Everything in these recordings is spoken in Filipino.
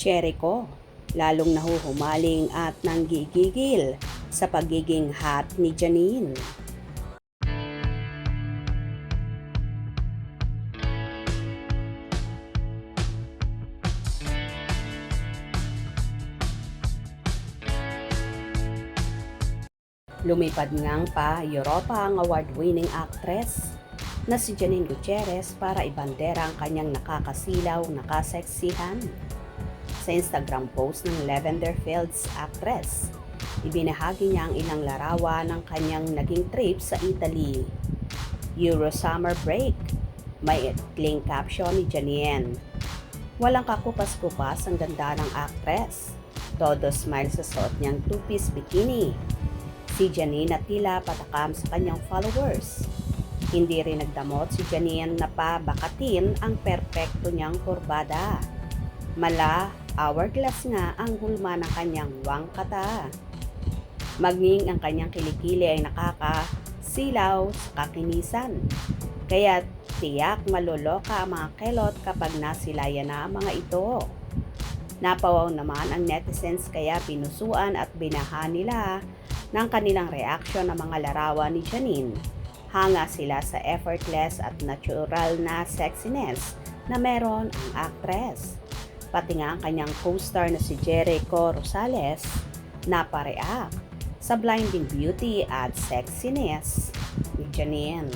Jericho, lalong nahuhumaling at nanggigigil sa pagiging hot ni Janine. Lumipad ngang pa Europa ang award-winning actress na si Janine Gutierrez para ibandera ang kanyang nakakasilaw na kaseksihan. Sa Instagram post ng Lavender Fields actress, ibinahagi niya ang ilang larawan ng kanyang naging trip sa Italy. Euro Summer Break, may ikling caption ni Janine. Walang kakupas-kupas ang ganda ng actress. Todo smile sa suot niyang two-piece bikini. Si Janine at tila patakam sa kanyang followers. Hindi rin nagdamot si Janine na pabakatin ang perpekto niyang kurbada. Mala, hourglass nga ang gulma ng kanyang wangkata. Maging ang kanyang kilikili ay nakakasilaw sa kakinisan. Kaya tiyak maloloka ang mga kelot kapag nasilayan na ang mga ito. Napawaw naman ang netizens kaya pinusuan at binaha nila ng kanilang reaksyon ng mga larawan ni Janine. Hanga sila sa effortless at natural na sexiness na meron ang actress. Pati nga ang kanyang co-star na si Jericho Rosales na pareact sa blinding beauty at sexiness ni Janine.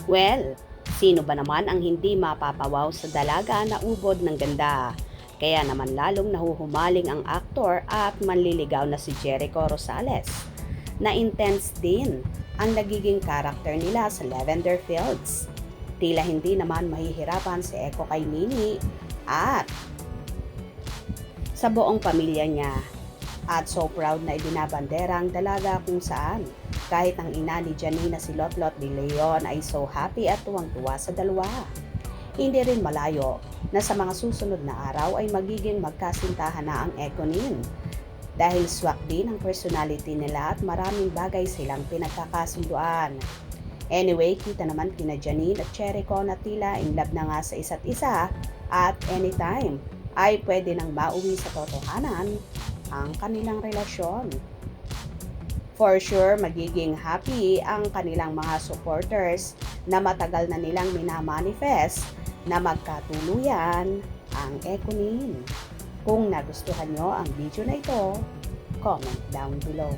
Well, sino ba naman ang hindi mapapawaw sa dalaga na ubod ng ganda? Kaya naman lalong nahuhumaling ang aktor at manliligaw na si Jericho Rosales. Na intense din ang nagiging karakter nila sa Lavender Fields. Tila hindi naman mahihirapan si Eko kay Nini at sa buong pamilya niya. At so proud na ibinabandera ang dalaga kung saan kahit ang ina ni Janine na si Lotlot de Leon ay so happy at tuwang-tuwa sa dalawa. Hindi rin malayo na sa mga susunod na araw ay magiging magkasintahan na ang Ekonin. Dahil swak din ang personality nila at maraming bagay silang pinagkakasunduan. Anyway, kita naman kina Janine at Jericho na tila in love na nga sa isa't isa at anytime ay pwede nang mauwi sa totohanan ang kanilang relasyon. For sure, magiging happy ang kanilang mga supporters na matagal na nilang minamanifest na magkatuluyan ang Ekonin. Kung nagustuhan nyo ang video na ito, comment down below.